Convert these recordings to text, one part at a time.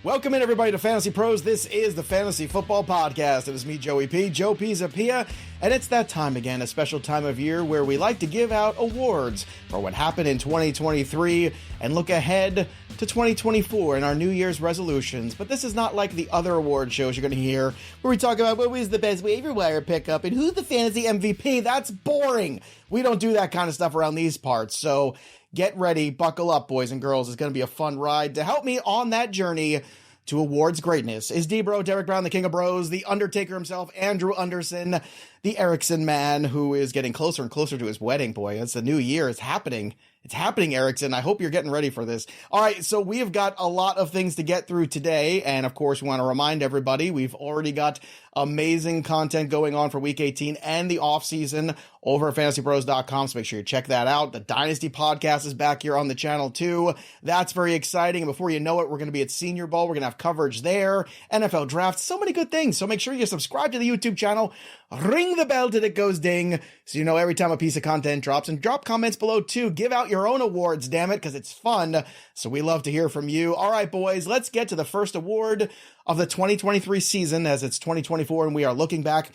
Welcome in, everybody, to Fantasy Pros. This is the Fantasy Football Podcast. It is me, Joey P, Joe Pisapia, and it's that time again, a special time of year where we like to give out awards for what happened in 2023 and look ahead to 2024 and our New Year's resolutions. But this is not like the other award shows you're going to hear where we talk about what was the best waiver wire pickup and who's the fantasy MVP. That's boring. We don't do that kind of stuff around these parts. So get ready, buckle up, boys and girls. It's going to be a fun ride. To help me on that journey to awards greatness is D-Bro, Derek Brown, the King of Bros, the Undertaker himself, Andrew Anderson, the Erickson man, who is getting closer and closer to his wedding, boy. It's the new year. It's happening. It's happening, Erickson. I hope you're getting ready for this. All right, so we have got a lot of things to get through today, and of course, we want to remind everybody we've already got amazing content going on for Week 18 and the offseason over at FantasyPros.com, so make sure you check that out. The Dynasty Podcast is back here on the channel, too. That's very exciting, and before you know it, we're going to be at Senior Bowl. We're going to have coverage there, NFL Draft, so many good things. So make sure you subscribe to the YouTube channel, ring the bell till it goes ding, so you know every time a piece of content drops, and drop comments below, too. Give out your own awards, damn it, because it's fun, so we love to hear from you. All right, boys, let's get to the first award of the 2023 season, as it's 2024 and we are looking back.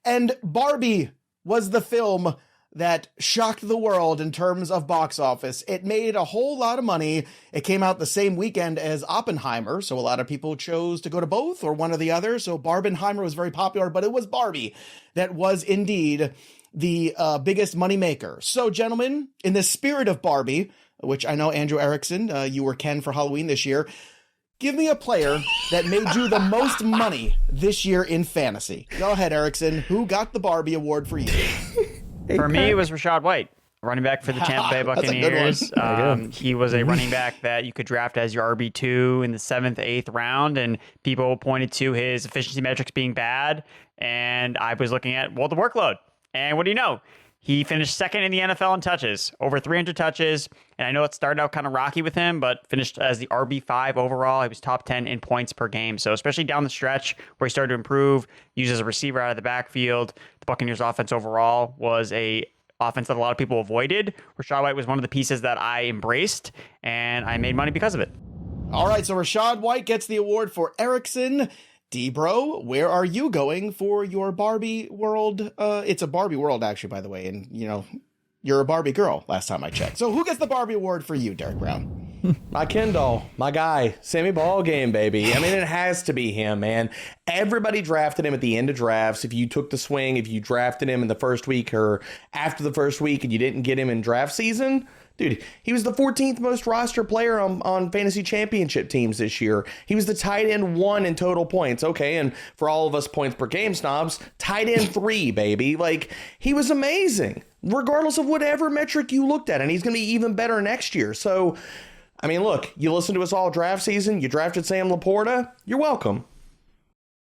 And Barbie was the film that shocked the world in terms of box office. It made a whole lot of money. It came out the same weekend as Oppenheimer, so a lot of people chose to go to both or one or the other. So Barbenheimer was very popular, but it was Barbie that was indeed the biggest money maker. So, gentlemen, in the spirit of Barbie, which I know, Andrew Erickson, you were Ken for Halloween this year, give me a player that made you the most money this year in fantasy. Go ahead, Erickson. Who got the Barbie Award for you? For me, it was Rachaad White, running back for the Tampa Bay Buccaneers. He was a running back that you could draft as your RB2 in the 7th, 8th round, and people pointed to his efficiency metrics being bad, and I was looking at, well, the workload. And what do you know? He finished second in the NFL in touches, over 300 touches. And I know it started out kind of rocky with him, but finished as the RB5 overall. He was top 10 in points per game. So especially down the stretch where he started to improve, used as a receiver out of the backfield, the Buccaneers offense overall was a offense that a lot of people avoided. Rachaad White was one of the pieces that I embraced, and I made money because of it. All right, so Rachaad White gets the award for Erickson. D-Bro, where are you going for your Barbie world? It's a Barbie world, actually, by the way. And, you know, you're a Barbie girl, last time I checked. So who gets the Barbie award for you, Derek Brown? My Ken doll, my guy, Sammy Ballgame, baby. I mean, it has to be him, man. Everybody drafted him at the end of drafts. If you took the swing, if you drafted him in the first week or after the first week and you didn't get him in draft season, dude, he was the 14th most roster player on fantasy championship teams this year. He was the tight end 1 in total points. Okay, and for all of us points per game snobs, tight end 3, baby. Like, he was amazing, regardless of whatever metric you looked at, and he's going to be even better next year. So, I mean, look, you listened to us all draft season, you drafted Sam Laporta, you're welcome.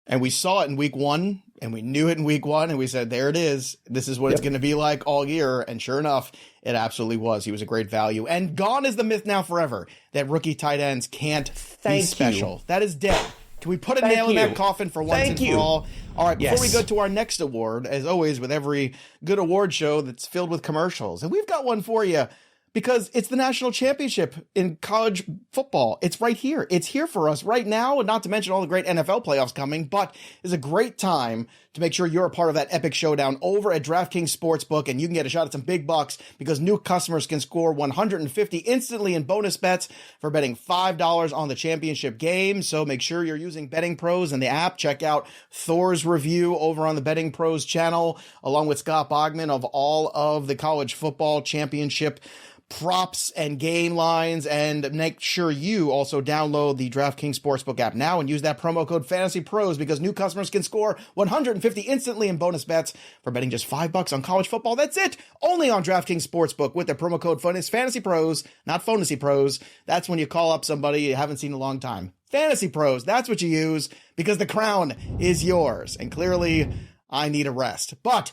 And we saw it in week 1, and we knew it in week 1, and we said, there it is. This is what it's going to be like all year. And sure enough, it absolutely was. He was a great value. And gone is the myth now forever that rookie tight ends can't be special. That is dead. Can we put a nail in that coffin for once and for all? All right, before we go to our next award, as always with every good award show that's filled with commercials, and we've got one for you, because it's the national championship in college football. It's right here. It's here for us right now, and not to mention all the great NFL playoffs coming, but it's a great time to make sure you're a part of that epic showdown over at DraftKings Sportsbook, and you can get a shot at some big bucks because new customers can score $150 instantly in bonus bets for betting $5 on the championship game. So make sure you're using Betting Pros in the app. Check out Thor's review over on the Betting Pros channel, along with Scott Bogman of all of the college football championship props and game lines, and make sure you also download the DraftKings Sportsbook app now and use that promo code FantasyPros because new customers can score $150 instantly in bonus bets for betting just $5 on college football. That's it. Only on DraftKings Sportsbook with the promo code FantasyPros, not Fantasy Pros. That's when you call up somebody you haven't seen in a long time. Fantasy Pros, that's what you use because the crown is yours. And clearly, I need a rest. But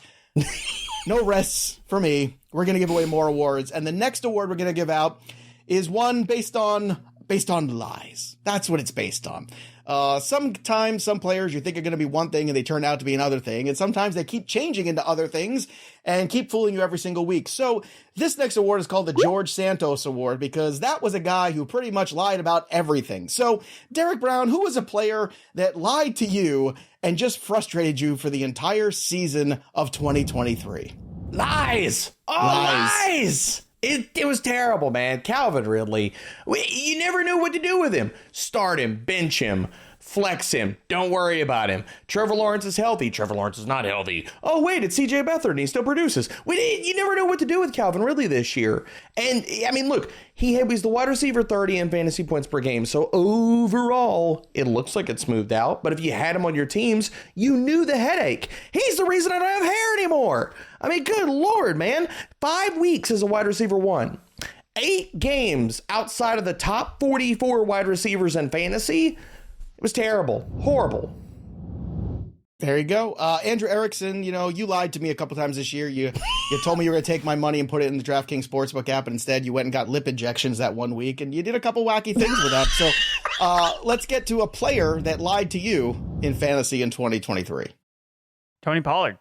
no rests for me. We're going to give away more awards. And the next award we're going to give out is one based on based on lies. That's what it's based on. Sometimes some players you think are going to be one thing and they turn out to be another thing. And sometimes they keep changing into other things and keep fooling you every single week. So this next award is called the George Santos Award because that was a guy who pretty much lied about everything. So Derek Brown, who was a player that lied to you and just frustrated you for the entire season of 2023? Lies! Oh, lies! It was terrible, man. Calvin Ridley. You never knew what to do with him. Start him, bench him, flex him. Don't worry about him. Trevor Lawrence is healthy. Trevor Lawrence is not healthy. Oh, wait, it's CJ Beathard and he still produces. You never know what to do with Calvin Ridley this year. And, I mean, look, he's the wide receiver 30 in fantasy points per game. So overall, it looks like it smoothed out. But if you had him on your teams, you knew the headache. He's the reason I don't have hair anymore. I mean, good Lord, man. 5 weeks as a wide receiver 1. 8 games outside of the top 44 wide receivers in fantasy. It was terrible. Horrible. There you go. Andrew Erickson, you lied to me a couple times this year. You told me you were going to take my money and put it in the DraftKings Sportsbook app, and instead you went and got lip injections that one week, and you did a couple wacky things with that. So let's get to a player that lied to you in fantasy in 2023. Tony Pollard,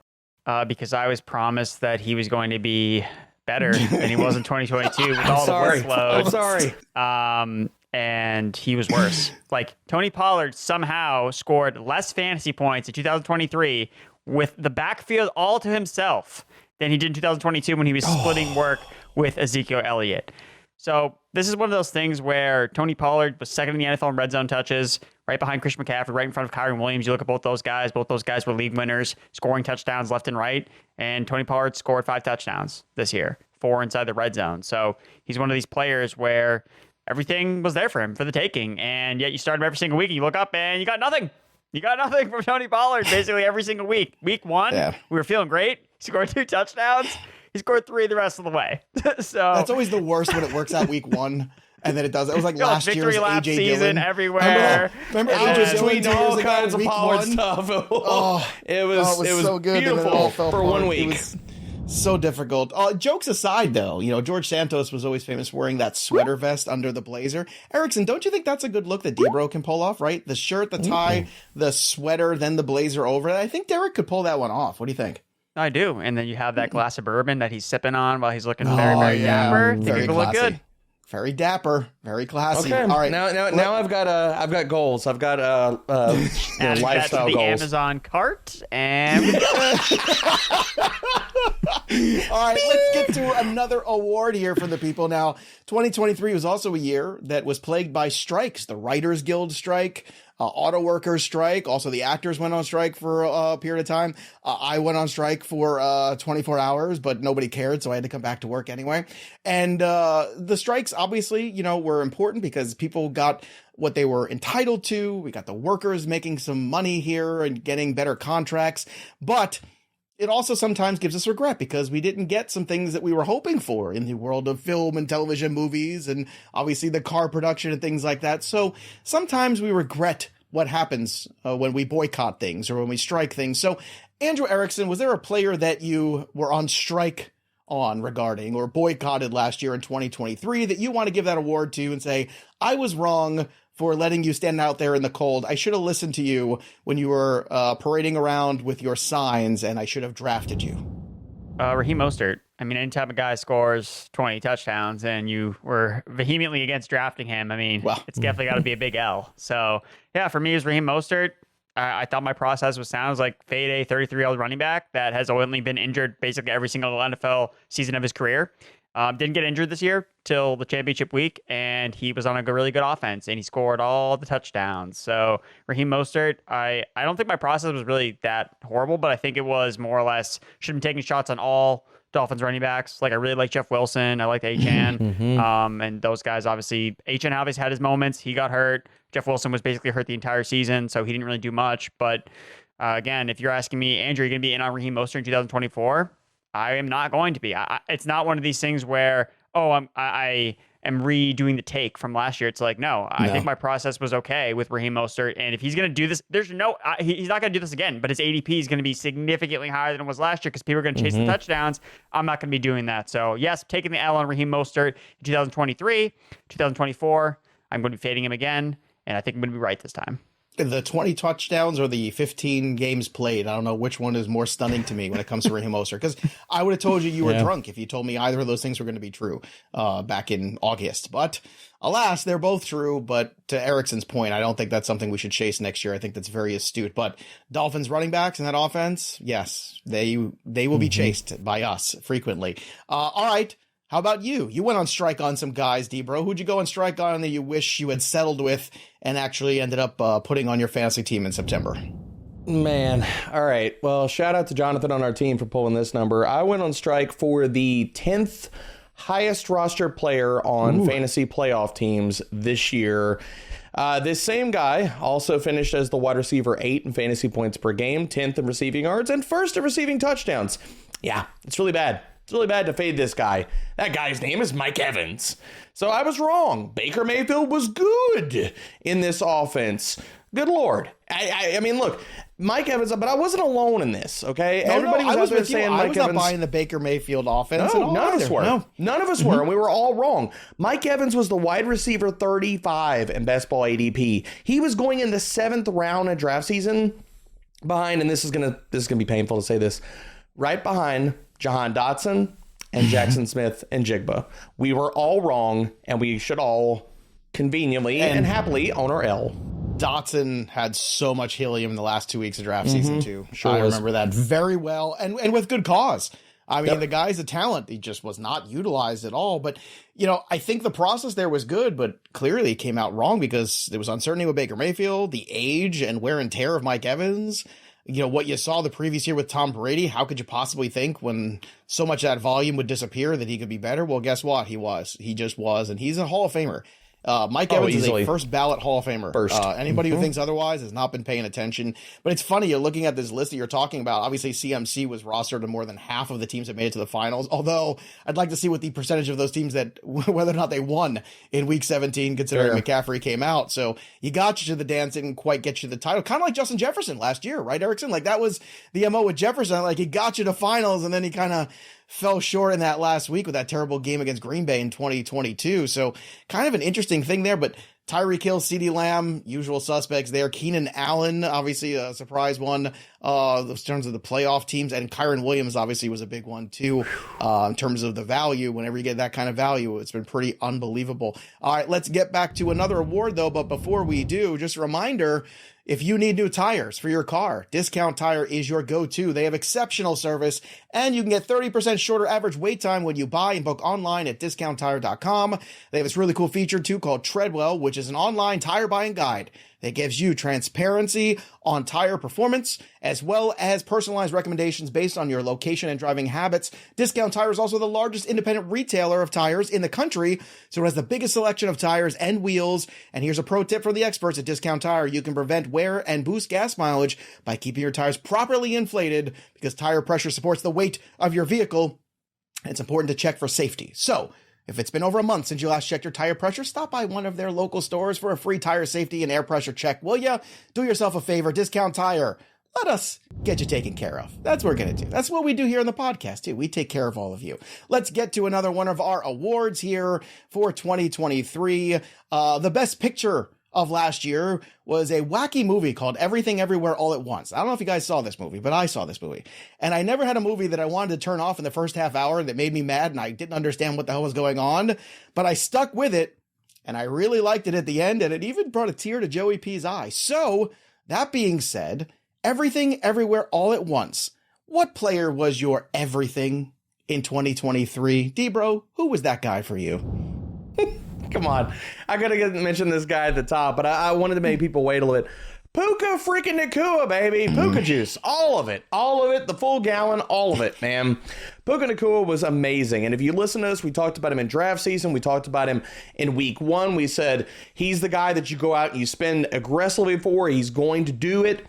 because I was promised that he was going to be better than he was in 2022 with all the workload. I'm sorry. And he was worse. Like, Tony Pollard somehow scored less fantasy points in 2023 with the backfield all to himself than he did in 2022 when he was splitting work with Ezekiel Elliott. So this is one of those things where Tony Pollard was second in the NFL in red zone touches, right behind Christian McCaffrey, right in front of Kyren Williams. You look at both those guys were league winners, scoring touchdowns left and right. And Tony Pollard scored 5 touchdowns this year, 4 inside the red zone. So he's one of these players where everything was there for him for the taking. And yet you start him every single week and you look up and you got nothing. You got nothing from Tony Pollard basically every single week. Week 1, we were feeling great. He scored 2 touchdowns. He scored 3 the rest of the way. So that's always the worst when it works out week 1 and then it doesn't. It was like last year's AJ season Dillon everywhere. Remember AJ tweeting all kinds of Pollard one? stuff. It was so good. Beautiful for 1 week. It was so difficult. Jokes aside, though, George Santos was always famous for wearing that sweater vest under the blazer. Erickson, don't you think that's a good look that Debro can pull off, right? The shirt, the tie, the sweater, then the blazer over it. I think Derek could pull that one off. What do you think? I do. And then you have that glass of bourbon that he's sipping on while he's looking very, very dapper. I think it could look good. Very dapper, very classy. Okay. All right. Now I've got goals. I've got lifestyle the goals. Amazon cart and all right, let's get to another award here from the people. Now, 2023 was also a year that was plagued by strikes. The Writers Guild strike, auto workers strike. Also, the actors went on strike for a period of time. I went on strike for 24 hours, but nobody cared, so I had to come back to work anyway. And the strikes, obviously, were important because people got what they were entitled to. We got the workers making some money here and getting better contracts. But it also sometimes gives us regret because we didn't get some things that we were hoping for in the world of film and television movies and obviously the car production and things like that. So sometimes we regret what happens when we boycott things or when we strike things. So Andrew Erickson, was there a player that you were on strike on regarding or boycotted last year in 2023 that you want to give that award to and say, I was wrong for letting you stand out there in the cold. I should have listened to you when you were parading around with your signs, and I should have drafted you. Raheem Mostert. I mean, anytime a guy scores 20 touchdowns and you were vehemently against drafting him, it's definitely got to be a big L. So, yeah, for me, it was Raheem Mostert. I thought my process was sound. It was like fade a 33-year-old running back that has only been injured basically every single NFL season of his career. Didn't get injured this year till the championship week, and he was on a really good offense, and he scored all the touchdowns. So Raheem Mostert, I don't think my process was really that horrible, but I think it was more or less should have been taking shots on all Dolphins running backs. Like, I really like Jeff Wilson. I liked Achane. And those guys, obviously, Achane obviously had his moments. He got hurt. Jeff Wilson was basically hurt the entire season, so he didn't really do much. But again, if you're asking me, Andrew, are you going to be in on Raheem Mostert in 2024? I am not going to be. It's not one of these things where, I am redoing the take from last year. It's like, no, I think my process was okay with Raheem Mostert. And if he's going to do this, he's not going to do this again, but his ADP is going to be significantly higher than it was last year because people are going to chase the touchdowns. I'm not going to be doing that. So yes, taking the L on Raheem Mostert in 2023, 2024. I'm going to be fading him again, and I think I'm going to be right this time. The 20 touchdowns or the 15 games played, I don't know which one is more stunning to me when it comes to Raheem Mostert, because I would have told you were drunk if you told me either of those things were going to be true back in August. But alas, they're both true. But to Erickson's point, I don't think that's something we should chase next year. I think that's very astute. But Dolphins running backs in that offense, yes, they will be chased by us frequently. All right. How about you? You went on strike on some guys, D-Bro. Who'd you go on strike on that you wish you had settled with and actually ended up putting on your fantasy team in September? Man. All right. Well, shout out to Jonathan on our team for pulling this number. I went on strike for the 10th highest roster player on fantasy playoff teams this year. This same guy also finished as the wide receiver 8 in fantasy points per game, 10th in receiving yards, and 1st in receiving touchdowns. Yeah, it's really bad. It's really bad to fade this guy. That guy's name is Mike Evans. So I was wrong. Baker Mayfield was good in this offense. Good Lord. I mean, look, Mike Evans, but I wasn't alone in this, okay? Everybody was out there saying Mike Evans. I was not buying the Baker Mayfield offense. No, none of us were. No. None of us were, and we were all wrong. Mike Evans was the wide receiver 35 in best ball ADP. He was going in the 7th round of draft season behind, and this is gonna be painful to say this, right behind Jahan Dotson and Jackson Smith and Jigba. We were all wrong, and we should all conveniently and happily own our L. Dotson had so much helium in the last 2 weeks of draft season, too. I remember that very well, and with good cause. I mean, the guy's a talent. He just was not utilized at all. But, I think the process there was good, but clearly it came out wrong because there was uncertainty with Baker Mayfield, the age and wear and tear of Mike Evans. What you saw the previous year with Tom Brady, how could you possibly think when so much of that volume would disappear that he could be better? Well, guess what? He just was, and he's a Hall of Famer. Mike Evans is a first ballot Hall of Famer. Anybody who thinks otherwise has not been paying attention. But it's funny, you're looking at this list that you're talking about. Obviously, CMC was rostered to more than half of the teams that made it to the finals. Although, I'd like to see what the percentage of those teams that, whether or not they won in Week 17, considering McCaffrey came out. So, you got you to the dance, didn't quite get you to the title. Kind of like Justin Jefferson last year, right, Erickson? Like, that was the MO with Jefferson. Like, he got you to finals, and then he kind of fell short in that last week with that terrible game against Green Bay in 2022. So kind of an interesting thing there, but Tyreek Hill, CeeDee Lamb, usual suspects there. Keenan Allen, obviously a surprise one in terms of the playoff teams. And Kyron Williams obviously was a big one too in terms of the value. Whenever you get that kind of value, it's been pretty unbelievable. All right, let's get back to another award though. But before we do, just a reminder, if you need new tires for your car, Discount Tire is your go-to. They have exceptional service, and you can get 30% shorter average wait time when you buy and book online at discounttire.com. They have this really cool feature, too, called Treadwell, which is an online tire buying guide that gives you transparency on tire performance, as well as personalized recommendations based on your location and driving habits. Discount Tire is also the largest independent retailer of tires in the country, so it has the biggest selection of tires and wheels. And here's a pro tip for the experts at Discount Tire. You can prevent wear and boost gas mileage by keeping your tires properly inflated, because tire pressure supports the weight of your vehicle. It's important to check for safety. So, if it's been over a month since you last checked your tire pressure, stop by one of their local stores for a free tire safety and air pressure check, will ya? Do yourself a favor, Discount Tire. Let us get you taken care of. That's what we're going to do. That's what we do here on the podcast, too. We take care of all of you. Let's get to another one of our awards here for 2023. The Best Picture of last year was a wacky movie called Everything Everywhere All at Once. I don't know if you guys saw this movie, but I saw this movie. And I never had a movie that I wanted to turn off in the first half hour that made me mad and I didn't understand what the hell was going on. But I stuck with it, and I really liked it at the end, and it even brought a tear to Joey P's eye. So, that being said, Everything Everywhere All at Once. What player was your everything in 2023? D-Bro, who was that guy for you? Come on. I got to mention this guy at the top, but I wanted to make people wait a little bit. Puka freaking Nacua, baby. Puka juice. All of it. All of it. The full gallon. All of it, man. Puka Nacua was amazing. And if you listen to us, we talked about him in draft season. We talked about him in week 1. We said he's the guy that you go out and you spend aggressively for. He's going to do it.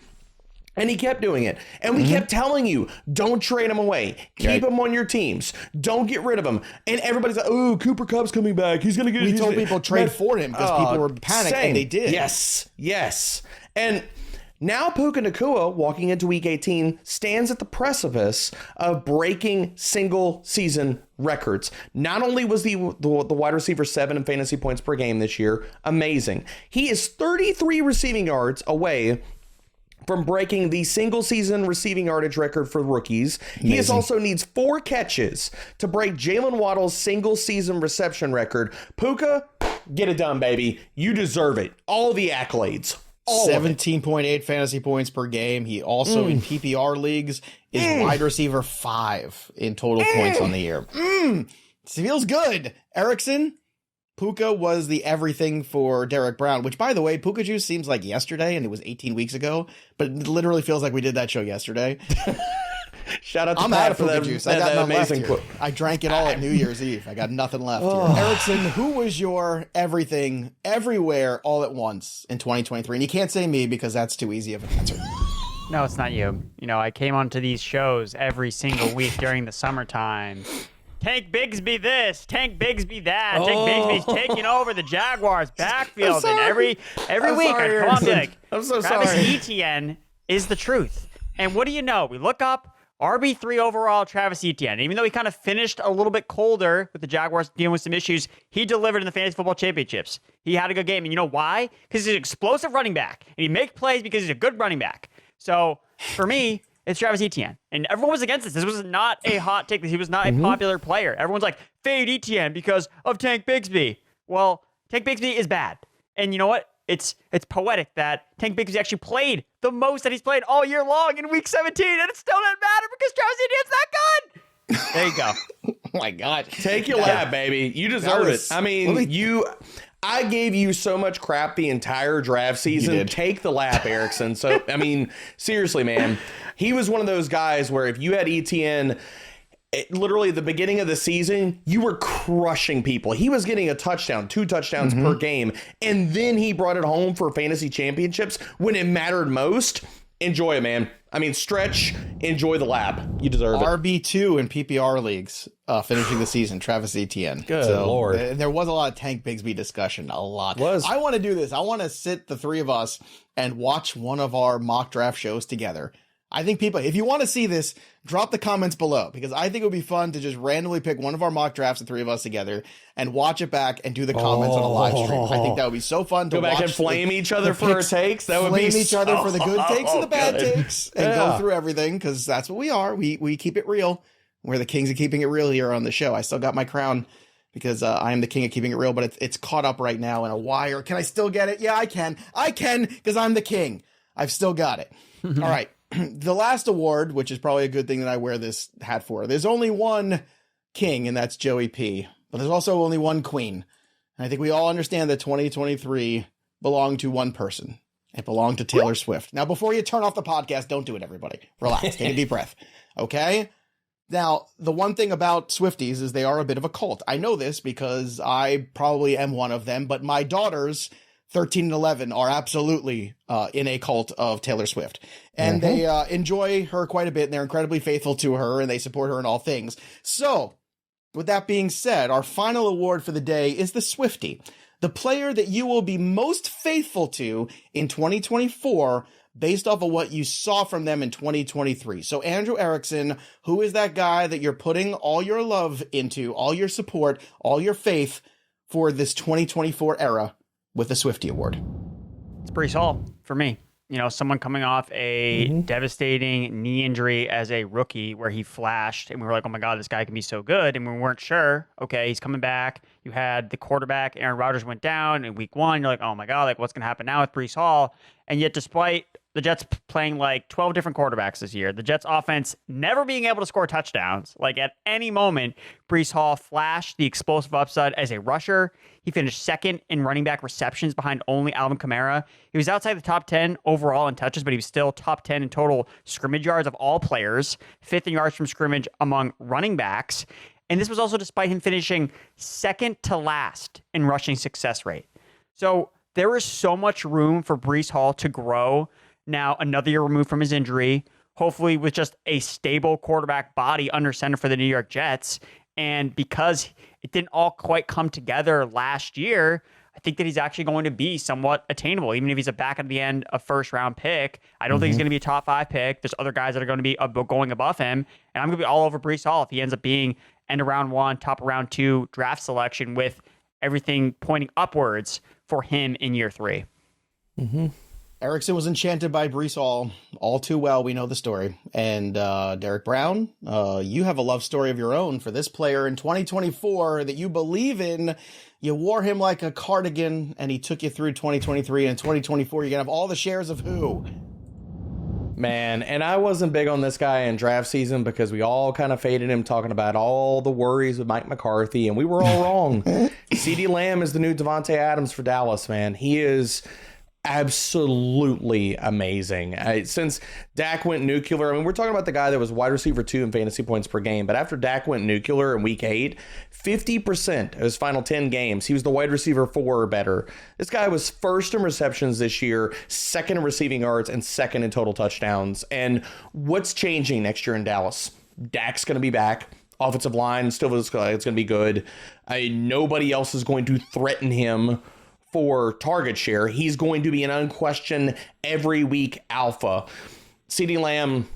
And he kept doing it. And we kept telling you, don't trade him away. Keep him on your teams. Don't get rid of him. And everybody's like, oh, Cooper Kupp's coming back. He's going to get... We told people trade for him because people were panicked, and they did. Yes. And Now Puka Nacua, walking into Week 18, stands at the precipice of breaking single-season records. Not only was the wide receiver 7 in fantasy points per game this year amazing, he is 33 receiving yards away from breaking the single-season receiving yardage record for rookies. Amazing. He also needs 4 catches to break Jalen Waddle's single-season reception record. Puka, get it done, baby. You deserve it. All the accolades. 17.8 fantasy points per game. He also, in PPR leagues, is wide receiver 5 in total points on the year. Feels good. Erickson, Puka was the everything for Derek Brown, which, by the way, Puka Juice seems like yesterday, and it was 18 weeks ago, but it literally feels like we did that show yesterday. Shout out to I'm Pat out of for Puka that Juice. I got nothing amazing left here. I drank it all at New Year's Eve. I got nothing left here. Erickson, who was your everything, everywhere, all at once in 2023? And you can't say me because that's too easy of an answer. No, it's not you. You know, I came onto these shows every single week during the summertime. Tank Bigsby this, Tank Bigsby that. Tank Bigsby's taking over the Jaguars backfield, and every week I'd come on and be like, I'm so Travis sorry. Etienne is the truth. And what do you know? We look up RB3 overall Travis Etienne. Even though he kind of finished a little bit colder with the Jaguars dealing with some issues, he delivered in the Fantasy Football Championships. He had a good game. And you know why? Because he's an explosive running back. And he makes plays because he's a good running back. So for me, it's Travis Etienne. And everyone was against this. This was not a hot take. He was not a popular player. Everyone's like, fade Etienne because of Tank Bigsby. Well, Tank Bigsby is bad. And you know what? It's poetic that Tank Bigsby actually played the most that he's played all year long in Week 17, and it still doesn't matter because Travis Etienne's that good. There you go. Oh my God. Take your lap, baby. You deserve it. I mean, I gave you so much crap the entire draft season. Take the lap, Erickson. So, I mean, seriously, man, he was one of those guys where if you had Etienne, literally at the beginning of the season, you were crushing people. He was getting a touchdown, 2 touchdowns per game, and then he brought it home for fantasy championships when it mattered most. Enjoy it, man. I mean, stretch, enjoy the lap. You deserve it. RB2 in PPR leagues finishing the season, Travis Etienne. Good Lord. There was a lot of Tank Bigsby discussion, a lot. Was. I want to do this. I want to sit the 3 of us and watch one of our mock draft shows together. I think people, if you want to see this, drop the comments below, because I think it would be fun to just randomly pick one of our mock drafts, the 3 of us together, and watch it back and do the comments on a live stream. I think that would be so fun to go back and flame each other for our takes. That would be flame each other for the good takes and the bad good. takes, and go through everything, because that's what we are. We keep it real. We're the kings of keeping it real here on the show. I still got my crown because I am the king of keeping it real, but it's caught up right now in a wire. Can I still get it? Yeah, I can. I can, because I'm the king. I've still got it. All right. The last award, which is probably a good thing that I wear this hat for, there's only one king, and that's Joey P. But there's also only one queen. And I think we all understand that 2023 belonged to one person. It belonged to Taylor Swift. Now, before you turn off the podcast, don't do it, everybody. Relax. Take a deep breath. Okay? Now, the one thing about Swifties is they are a bit of a cult. I know this because I probably am one of them, but my daughters, 13 and 11, are absolutely in a cult of Taylor Swift. And they enjoy her quite a bit, and they're incredibly faithful to her, and they support her in all things. So, with that being said, our final award for the day is the Swiftie, the player that you will be most faithful to in 2024 based off of what you saw from them in 2023. So, Andrew Erickson, who is that guy that you're putting all your love into, all your support, all your faith for this 2024 era with the Swiftie Award? It's Breece Hall for me. You know, someone coming off a devastating knee injury as a rookie where he flashed and we were like, oh my God, this guy can be so good. And we weren't sure. Okay, he's coming back. You had the quarterback, Aaron Rodgers, went down in week 1. You're like, oh my God, like what's going to happen now with Breece Hall? And yet, despite the Jets playing like 12 different quarterbacks this year, the Jets offense never being able to score touchdowns, like at any moment, Breece Hall flashed the explosive upside as a rusher. He finished second in running back receptions behind only Alvin Kamara. He was outside the top 10 overall in touches, but he was still top 10 in total scrimmage yards of all players, 5th in yards from scrimmage among running backs. And this was also despite him finishing second to last in rushing success rate. So there is so much room for Breece Hall to grow now, another year removed from his injury, hopefully with just a stable quarterback body under center for the New York Jets. And because it didn't all quite come together last year, I think that he's actually going to be somewhat attainable, even if he's a back at the end, a first round pick. I don't think he's going to be a top 5 pick. There's other guys that are going to be going above him. And I'm going to be all over Breece Hall if he ends up being end of round 1, top of round 2 draft selection with everything pointing upwards for him in year 3. Erickson was enchanted by Breece Hall all too well. We know the story. And Derek Brown, you have a love story of your own for this player in 2024 that you believe in. You wore him like a cardigan, and he took you through 2023. And in 2024, you're going to have all the shares of who? Man, and I wasn't big on this guy in draft season because we all kind of faded him talking about all the worries with Mike McCarthy, and we were all wrong. CeeDee Lamb is the new Devontae Adams for Dallas, man. He is absolutely amazing. Since Dak went nuclear, I mean, we're talking about the guy that was wide receiver 2 in fantasy points per game, but after Dak went nuclear in week 8, 50% of his final 10 games, he was the wide receiver 4 or better. This guy was first in receptions this year, second in receiving yards, and second in total touchdowns. And what's changing next year in Dallas? Dak's going to be back. Offensive line still is going to be good. Nobody else is going to threaten him for target share. He's going to be an unquestioned every week alpha. CeeDee Lamb,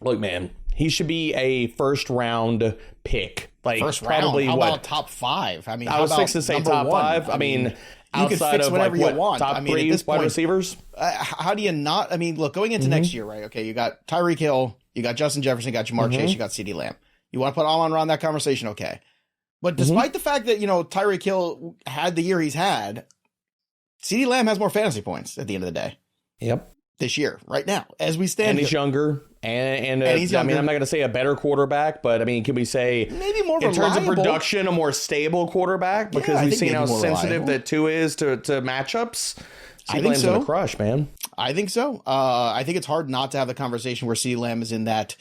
look, man, he should be a first round pick. Like First probably round? How what? about top 5? I mean, I was fixing to say top 5. I mean, you can outside fix of whatever like you want. top I mean, 3 at this wide point, receivers. How do you not? I mean, look, going into next year, right? Okay, you got Tyreek Hill, you got Justin Jefferson, you got Jamar Chase, you got CeeDee Lamb. You want to put Amon-Ra in that conversation? Okay. But despite the fact that, Tyreek Hill had the year he's had, CeeDee Lamb has more fantasy points at the end of the day. Yep. This year, right now, as we stand And he's here. younger. And he's younger. I mean, I'm not going to say a better quarterback, but I mean, can we say Maybe more in terms of reliable. production, a more stable quarterback? Because Yeah, I we've think seen how maybe more sensitive reliable. that 2 is to matchups. I think Lamb's so. gonna crush, man. I think so. I think it's hard not to have the conversation where CeeDee Lamb is in that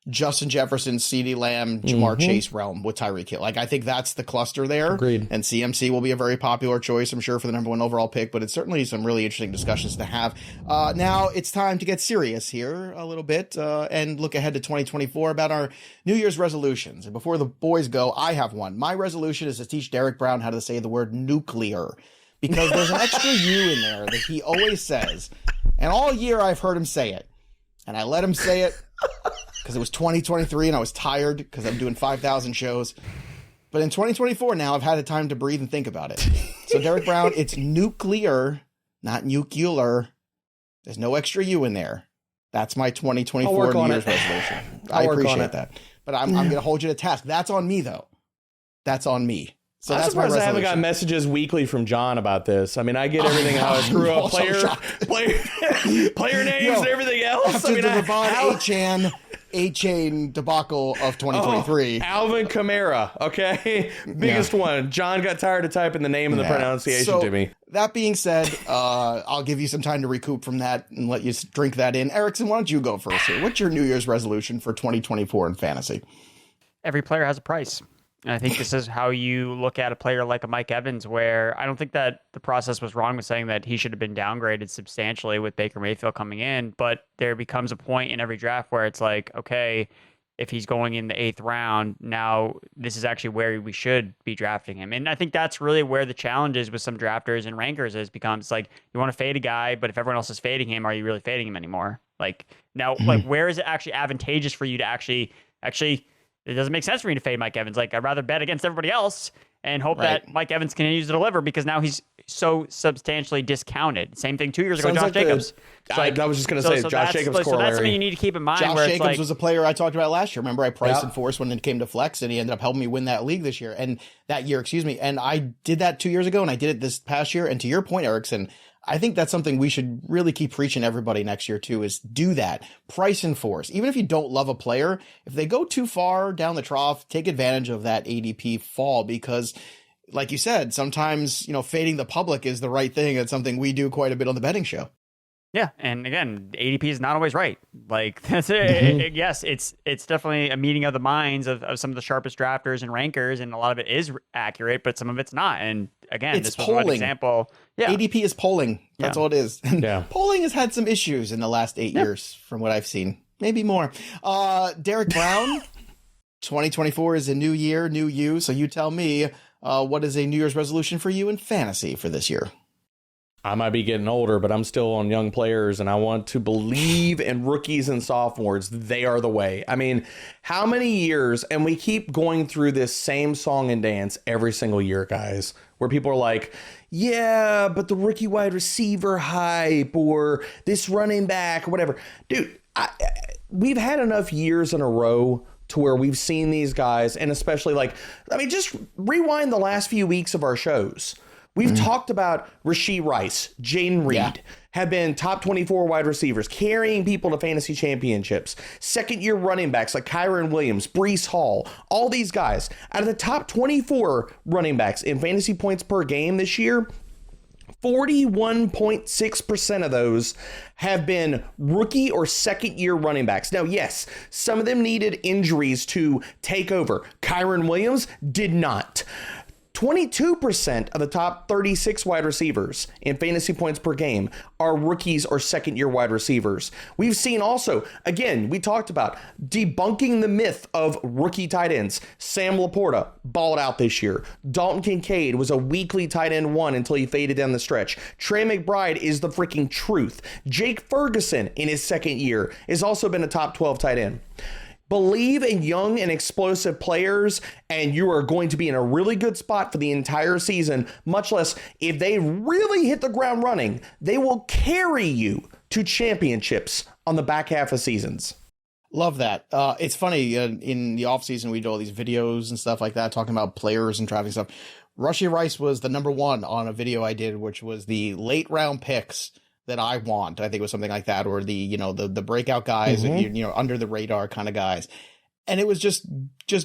Justin Jefferson, CeeDee Lamb, Jamar Chase realm with Tyreek Hill. Like, I think that's the cluster there. Agreed. And CMC will be a very popular choice, I'm sure, for the number 1 overall pick, but it's certainly some really interesting discussions to have. Now it's time to get serious here a little bit and look ahead to 2024 about our New Year's resolutions. And before the boys go, I have one. My resolution is to teach Derek Brown how to say the word nuclear, because there's an extra U in there that he always says. And all year I've heard him say it. And I let him say it because it was 2023 and I was tired because I'm doing 5,000 shows. But in 2024 now, I've had the time to breathe and think about it. So Derek Brown, it's nuclear, not nuclear. There's no extra U in there. That's my 2024 New Year's resolution. I appreciate that. But I'm going to hold you to task. That's on me, though. That's on me. So I'm that's my surprised I haven't resolution. got messages weekly from John about this. I mean, I get everything how I screw up player names and everything else. After I mean, the Ravon A-Chain debacle of 2023. Alvin Kamara, okay? Biggest one. John got tired of typing the name and the pronunciation to me. That being said, I'll give you some time to recoup from that and let you drink that in. Erickson, why don't you go first here? What's your New Year's resolution for 2024 in fantasy? Every player has a price. And I think this is how you look at a player like a Mike Evans, where I don't think that the process was wrong with saying that he should have been downgraded substantially with Baker Mayfield coming in. But there becomes a point in every draft where it's like, okay, if he's going in the 8th round, now this is actually where we should be drafting him. And I think that's really where the challenge is with some drafters and rankers is becomes like, you want to fade a guy, but if everyone else is fading him, are you really fading him anymore? Like now, like where is it actually advantageous for you to actually it doesn't make sense for me to fade Mike Evans. Like, I'd rather bet against everybody else and hope that Mike Evans continues to deliver because now he's so substantially discounted. Same thing 2 years ago, Josh Jacobs. I was just going to say, Josh Jacobs So that's something you need to keep in mind. Josh Jacobs was a player I talked about last year. Remember, I priced and forced when it came to flex, and he ended up helping me win that league this year. And that year, And I did that 2 years ago, and I did it this past year. And to your point, Erickson, I think that's something we should really keep preaching to everybody next year too, is do that. Price and force. Even if you don't love a player, if they go too far down the trough, take advantage of that ADP fall because like you said, sometimes, fading the public is the right thing. It's something we do quite a bit on the betting show. Yeah, and again, ADP is not always right. Like that's it. Yes, it's definitely a meeting of the minds of some of the sharpest drafters and rankers, and a lot of it is accurate, but some of it's not. And again, it's this was polling. one example. Yeah, ADP is polling. That's all it is. Yeah, polling has had some issues in the last 8 years, from what I've seen. Maybe more. Derek Brown, 2024 is a new year, new you. So you tell me, what is a New Year's resolution for you in fantasy for this year? I might be getting older, but I'm still on young players, and I want to believe in rookies and sophomores. They are the way. I mean, how many years, and we keep going through this same song and dance every single year, guys, where people are like, yeah, but the rookie wide receiver hype or this running back or whatever. Dude, we've had enough years in a row to where we've seen these guys, and especially just rewind the last few weeks of our shows. We've talked about Rashee Rice, Jaden Reed, have been top 24 wide receivers, carrying people to fantasy championships. Second-year running backs like Kyron Williams, Breece Hall, all these guys. Out of the top 24 running backs in fantasy points per game this year, 41.6% of those have been rookie or second-year running backs. Now, yes, some of them needed injuries to take over. Kyron Williams did not. 22% of the top 36 wide receivers in fantasy points per game are rookies or second-year wide receivers. We've seen also, again, we talked about debunking the myth of rookie tight ends. Sam Laporta balled out this year. Dalton Kincaid was a weekly tight end one until he faded down the stretch. Trey McBride is the freaking truth. Jake Ferguson in his second year has also been a top 12 tight end. Believe in young and explosive players, and you are going to be in a really good spot for the entire season, much less if they really hit the ground running, they will carry you to championships on the back half of seasons. Love that. It's funny, in the offseason, we do all these videos and stuff like that, talking about players and drafting stuff. Rashee Rice was the number one on a video I did, which was the late round picks that I want. I think it was something like that, or the breakout guys, under the radar kind of guys. And it was just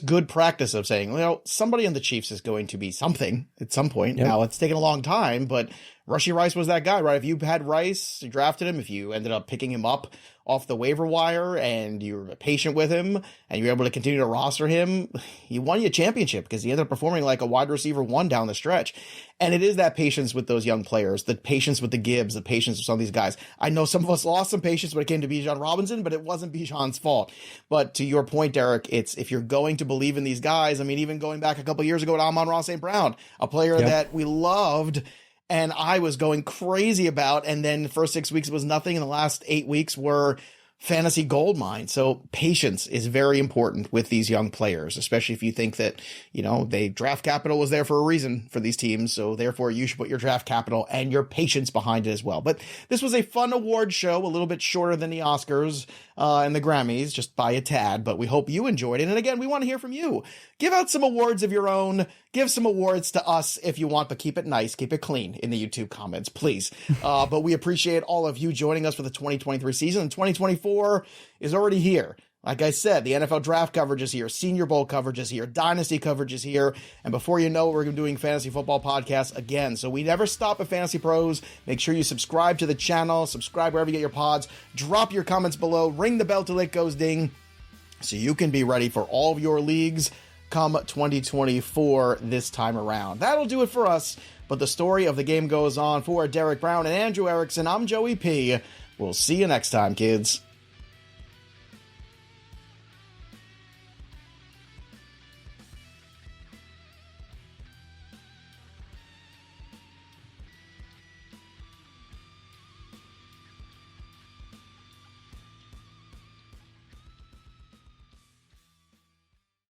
good practice of saying, somebody on the Chiefs is going to be something at some point. Yep. Now it's taken a long time, but Rashee Rice was that guy, right? If you had Rice, you drafted him, if you ended up picking him up off the waiver wire and you were patient with him and you were able to continue to roster him, he won you a championship because he ended up performing like a wide receiver one down the stretch. And it is that patience with those young players, the patience with the Gibbs, the patience with some of these guys. I know some of us lost some patience when it came to Bijan Robinson, but it wasn't Bijan's fault. But to your point, Derek, it's if you're going to believe in these guys, I mean, even going back a couple of years ago to Amon-Ra St. Brown, a player that we loved and I was going crazy about, and then the first 6 weeks was nothing, and the last 8 weeks were fantasy gold mine. So patience is very important with these young players, especially if you think that, they draft capital was there for a reason for these teams. So therefore you should put your draft capital and your patience behind it as well. But this was a fun award show, a little bit shorter than the Oscars and the Grammys, just by a tad, but we hope you enjoyed it. And again, we want to hear from you. Give out some awards of your own. Give some awards to us if you want, but keep it nice, keep it clean in the YouTube comments, please. But we appreciate all of you joining us for the 2023 season. And 2024 is already here. Like I said, the NFL draft coverage is here. Senior Bowl coverage is here. Dynasty coverage is here. And before you know it, we're doing Fantasy Football Podcasts again. So we never stop at Fantasy Pros. Make sure you subscribe to the channel. Subscribe wherever you get your pods. Drop your comments below. Ring the bell till it goes ding so you can be ready for all of your leagues come 2024 this time around. That'll do it for us. But the story of the game goes on. For Derek Brown and Andrew Erickson, I'm Joey P. We'll see you next time, kids.